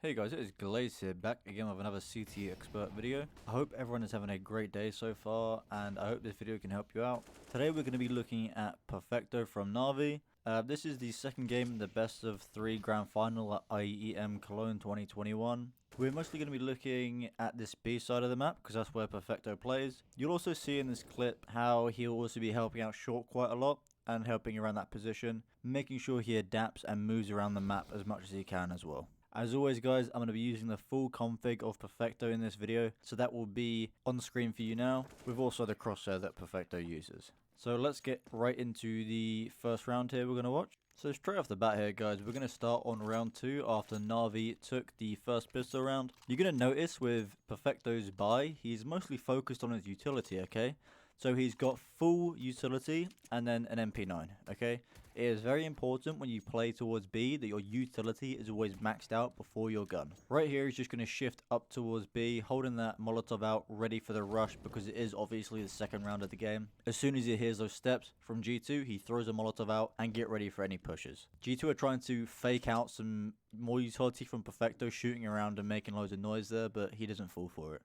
Hey guys, it is Glaze here, back again with another CT expert video. I hope everyone is having a great day so far, and I hope this video can help you out. Today we're going to be looking at Perfecto from Navi. This is the second game in the best of 3 grand final at IEM Cologne 2021. We're mostly going to be looking at this B side of the map, because that's where Perfecto plays. You'll also see in this clip how he'll also be helping out short quite a lot, and helping around that position, making sure he adapts and moves around the map as much as he can as well. As always guys, I'm going to be using the full config of Perfecto in this video, so that will be on the screen for you now, with also the crosshair that Perfecto uses. So let's get right into the first round here we're going to watch. So straight off the bat here guys, we're going to start on round 2 after Navi took the first pistol round. You're going to notice with Perfecto's buy, he's mostly focused on his utility, okay? So he's got full utility and then an MP9, okay? It is very important when you play towards B that your utility is always maxed out before your gun. Right here he's just going to shift up towards B, holding that Molotov out, ready for the rush, because it is obviously the second round of the game. As soon as he hears those steps from G2, he throws a Molotov out and get ready for any pushes. G2 are trying to fake out some more utility from Perfecto, shooting around and making loads of noise there, but he doesn't fall for it.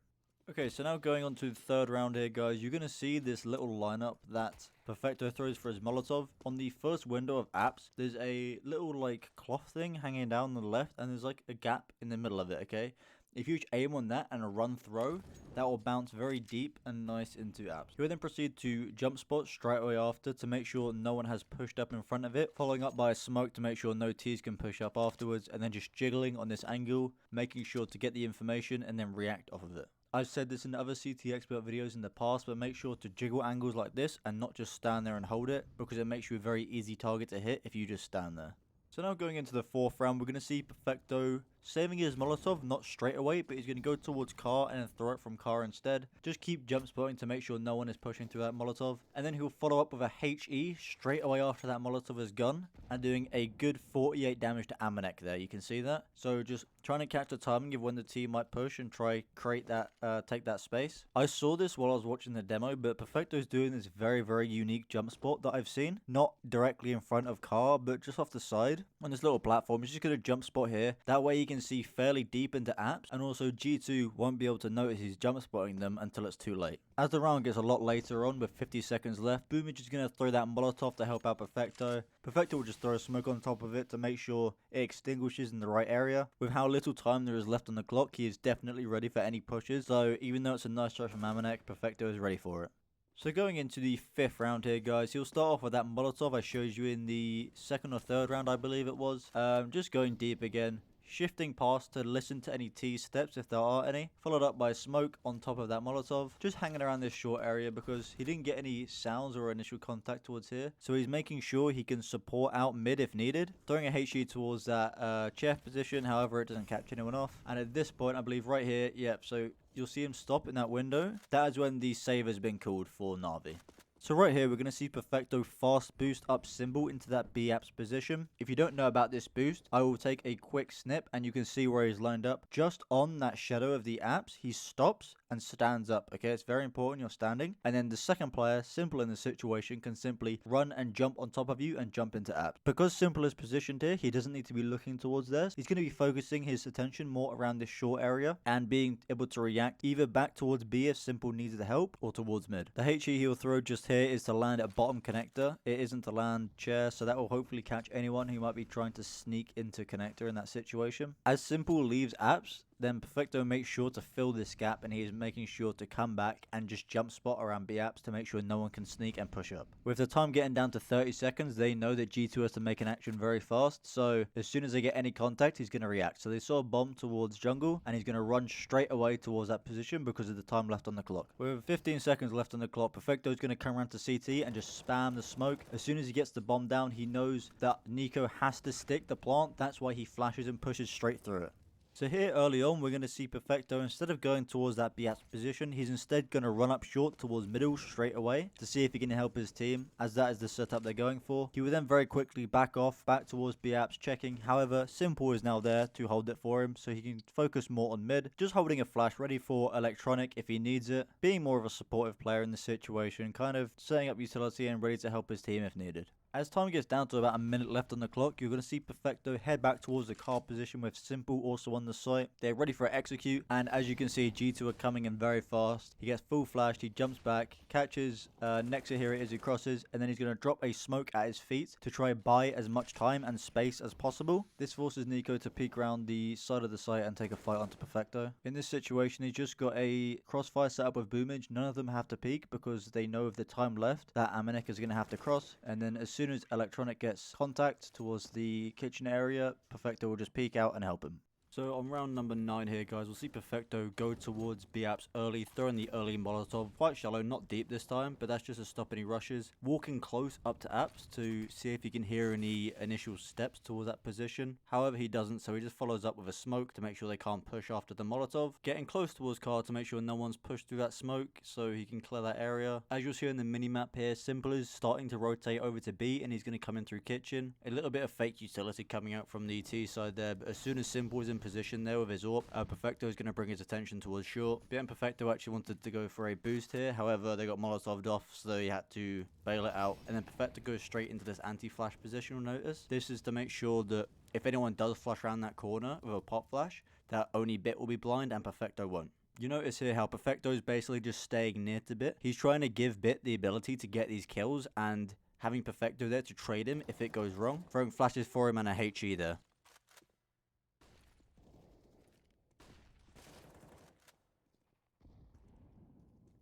Okay, so now going on to the third round here, guys, you're going to see this little lineup that Perfecto throws for his Molotov. On the first window of apps, there's a little, like, cloth thing hanging down on the left, and there's, like, a gap in the middle of it, okay? If you aim on that and a run throw, that will bounce very deep and nice into apps. You will then proceed to jump spot straight away after to make sure no one has pushed up in front of it, following up by a smoke to make sure no T's can push up afterwards, and then just jiggling on this angle, making sure to get the information and then react off of it. I've said this in other CT expert videos in the past, but make sure to jiggle angles like this and not just stand there and hold it, because it makes you a very easy target to hit if you just stand there. So now going into the fourth round, we're going to see Perfecto saving his Molotov, not straight away, but he's going to go towards car and then throw it from car instead. Just keep jump spotting to make sure no one is pushing through that Molotov. And then he'll follow up with a HE straight away after that Molotov is gone, and doing a good 48 damage to Amanek there. You can see that. So just trying to catch the timing of when the team might push and try create that, take that space. I saw this while I was watching the demo, but Perfecto's doing this very, very unique jump spot that I've seen. Not directly in front of car, but just off the side on this little platform. He's just going to jump spot here. That way he can see fairly deep into apps, and also G2 won't be able to notice he's jump spotting them until it's too late. As the round gets a lot later on with 50 seconds left, Boomage is going to throw that Molotov to help out Perfecto. Perfecto will just throw a smoke on top of it to make sure it extinguishes in the right area. With how little time there is left on the clock, he is definitely ready for any pushes, so even though it's a nice shot from Amanek, Perfecto is ready for it. So going into the fifth round here guys, he'll start off with that Molotov I showed you in the second or third round I believe it was. Just going deep again. Shifting past to listen to any T steps if there are any, followed up by smoke on top of that Molotov, just hanging around this short area because he didn't get any sounds or initial contact towards here, so he's making sure he can support out mid if needed, throwing a HE towards that chair position, however it doesn't catch anyone off. And at this point I believe right here, yep, so you'll see him stop in that window. That is when the save has been called for Navi. So right here, we're going to see Perfecto fast boost up symbol into that B apps position. If you don't know about this boost, I will take a quick snip and you can see where he's lined up. Just on that shadow of the apps, he stops and stands up, okay? It's very important you're standing. And then the second player, Simple in this situation, can simply run and jump on top of you and jump into apps. Because Simple is positioned here, he doesn't need to be looking towards there. He's going to be focusing his attention more around this short area and being able to react either back towards B if Simple needs the help or towards mid. The HE he'll throw just here is to land at bottom connector. It isn't to land chair, so that will hopefully catch anyone who might be trying to sneak into connector in that situation. As Simple leaves apps, then Perfecto makes sure to fill this gap, and he is making sure to come back and just jump spot around B apps to make sure no one can sneak and push up. With the time getting down to 30 seconds, they know that G2 has to make an action very fast, so as soon as they get any contact, he's going to react. So they saw a bomb towards jungle, and he's going to run straight away towards that position because of the time left on the clock. With 15 seconds left on the clock, Perfecto is going to come around to CT and just spam the smoke. As soon as he gets the bomb down, he knows that Nico has to stick the plant. That's why he flashes and pushes straight through it. So here early on, we're going to see Perfecto, instead of going towards that B apps position, he's instead going to run up short towards middle straight away to see if he can help his team, as that is the setup they're going for. He will then very quickly back off, back towards B apps, checking. However, Simple is now there to hold it for him, so he can focus more on mid, just holding a flash ready for electronic if he needs it, being more of a supportive player in the situation, kind of setting up utility and ready to help his team if needed. As time gets down to about a minute left on the clock, you're going to see Perfecto head back towards the car position with Simple also on the site. They're ready for execute, and as you can see, G2 are coming in very fast. He gets full flashed, he jumps back, catches Nexa, here it is, he crosses, and then he's going to drop a smoke at his feet to try and buy as much time and space as possible. This forces Nico to peek around the side of the site and take a fight onto Perfecto. In this situation, he's just got a crossfire set up with Boomage. None of them have to peek because they know of the time left that Amanek is going to have to cross, and then as soon as Electronic gets contact towards the kitchen area, Perfecto will just peek out and help him. So on round number 9 here, guys, we'll see Perfecto go towards B-Apps early, throwing the early Molotov. Quite shallow, not deep this time, but that's just to stop any rushes. Walking close up to Apps to see if he can hear any initial steps towards that position. However, he doesn't, so he just follows up with a smoke to make sure they can't push after the Molotov. Getting close towards Car to make sure no one's pushed through that smoke so he can clear that area. As you'll see in the mini-map here, Simple is starting to rotate over to B, and he's going to come in through kitchen. A little bit of fake utility coming out from the T side there, but as soon as Simple is in position there with his AWP, Perfecto is going to bring his attention towards short. Bien Perfecto actually wanted to go for a boost here, however they got Molotoved off, so he had to bail it out, and then Perfecto goes straight into this anti-flash position. You'll notice this is to make sure that if anyone does flash around that corner with a pop flash, that only Bit will be blind and Perfecto won't. You notice here how Perfecto is basically just staying near to Bit. He's trying to give Bit the ability to get these kills and having Perfecto there to trade him if it goes wrong. Throwing flashes for him and a HE there.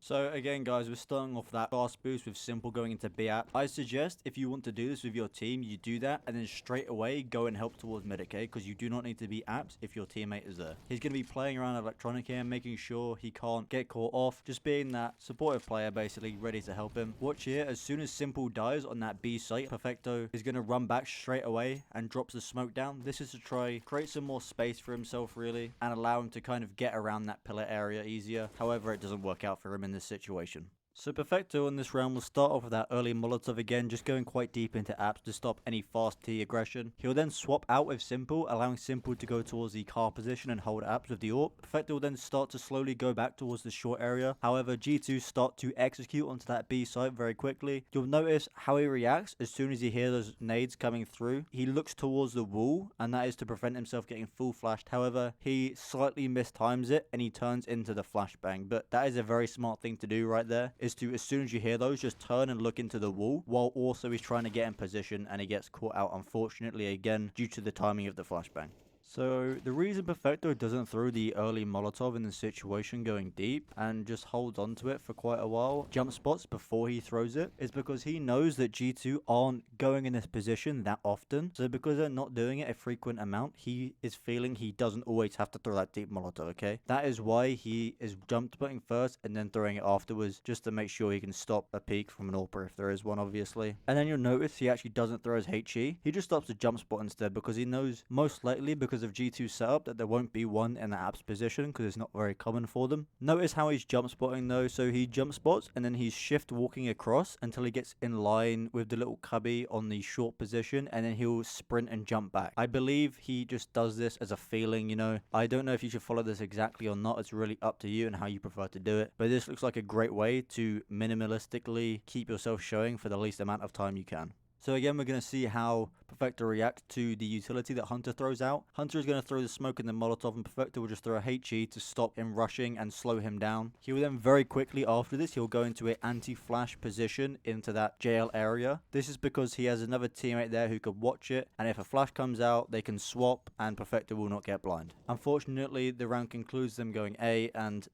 So again, guys, we're starting off that fast boost with Simple going into B-App. I suggest if you want to do this with your team, you do that and then straight away go and help towards mid, okay? Because you do not need to be apps if your teammate is there. He's going to be playing around Electronic here, making sure he can't get caught off. Just being that supportive player, basically, ready to help him. Watch here, as soon as Simple dies on that B site, Perfecto is going to run back straight away and drops the smoke down. This is to try create some more space for himself, really, and allow him to kind of get around that pillar area easier. However, it doesn't work out for him in this situation. So Perfecto in this round will start off with that early Molotov again, just going quite deep into apps to stop any fast T aggression. He'll then swap out with Simple, allowing Simple to go towards the car position and hold apps with the AWP. Perfecto will then start to slowly go back towards the short area. However, G2 start to execute onto that B site very quickly. You'll notice how he reacts as soon as he hears those nades coming through. He looks towards the wall, and that is to prevent himself getting full flashed. However, he slightly mistimes it and he turns into the flashbang. But that is a very smart thing to do right there, is to, as soon as you hear those, just turn and look into the wall, while also he's trying to get in position, and he gets caught out, unfortunately, again, due to the timing of the flashbang. So the reason Perfecto doesn't throw the early Molotov in the situation going deep and just holds on to it for quite a while, jump spots before he throws it, is because he knows that G2 aren't going in this position that often. So because they're not doing it a frequent amount, he is feeling he doesn't always have to throw that deep Molotov, okay? That is why he is jump spotting first and then throwing it afterwards, just to make sure he can stop a peek from an AWP if there is one, obviously. And then you'll notice he actually doesn't throw his HE. He just stops the jump spot instead, because he knows most likely because of G2 setup that there won't be one in the apps position, because it's not very common for them. Notice how he's jump spotting though. So he jump spots and then he's shift walking across until he gets in line with the little cubby on the short position, and then he'll sprint and jump back. I believe he just does this as a feeling, you know. I don't know if you should follow this exactly or not. It's really up to you and how you prefer to do it, but this looks like a great way to minimalistically keep yourself showing for the least amount of time you can. So again, we're going to see how Perfecto reacts to the utility that Hunter throws out. Hunter is going to throw the smoke in the Molotov, and Perfecto will just throw a HE to stop him rushing and slow him down. He will then very quickly after this, he'll go into an anti-flash position into that jail area. This is because he has another teammate there who could watch it, and if a flash comes out, they can swap and Perfecto will not get blind. Unfortunately, the round concludes them going A, and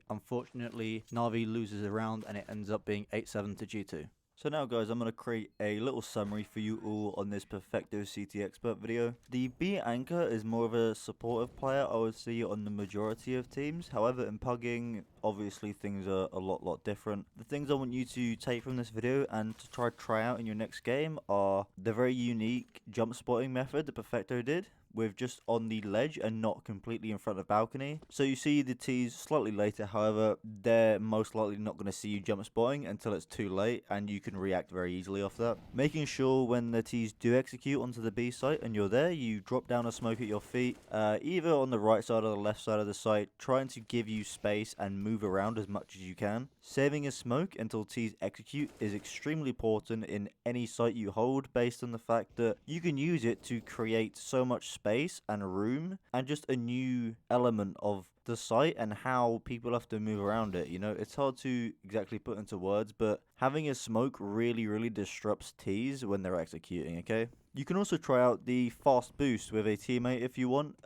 unfortunately, Navi loses the round and it ends up being 8-7 to G2. So now guys, I'm going to create a little summary for you all on this Perfecto CT Expert video. The B anchor is more of a supportive player I would see on the majority of teams. However, in pugging, obviously things are a lot different. The things I want you to take from this video and to try out in your next game are the very unique jump spotting method that Perfecto did. with just on the ledge and not completely in front of the balcony. So you see the tees slightly later, however, they're most likely not going to see you jump spotting until it's too late, and you can react very easily off that. Making sure when the tees do execute onto the B site and you're there, you drop down a smoke at your feet, either on the right side or the left side of the site, trying to give you space and move around as much as you can. Saving a smoke until tees execute is extremely important in any site you hold, based on the fact that you can use it to create so much space and room and just a new element of the site and how people have to move around it. You know, it's hard to exactly put into words, but having a smoke really disrupts tees when they're executing, okay? You can also try out the fast boost with a teammate if you want.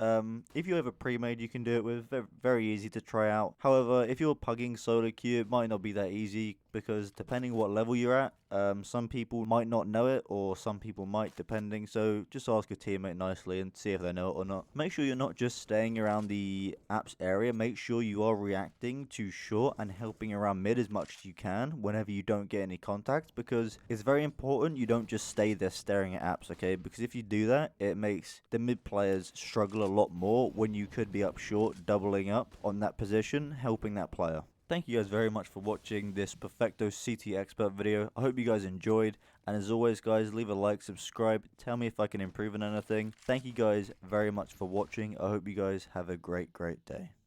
If you have a pre-made you can do it with, very easy to try out. However, if you're pugging solo queue, it might not be that easy, because depending what level you're at, some people might not know it, or some people might, depending. So just ask a teammate nicely and see if they know it or not. Make sure you're not just staying around the apps area. Make sure you are reacting to short and helping around mid as much as you can whenever you don't get any contact, because it's very important you don't just stay there staring at apps, okay? Because if you do that, it makes the mid players struggle a lot more when you could be up short, doubling up on that position, helping that player. Thank you guys very much for watching this Perfecto CT Expert video. I hope you guys enjoyed, and as always guys, leave a like, subscribe, tell me if I can improve on anything. Thank you guys very much for watching. I hope you guys have a great day.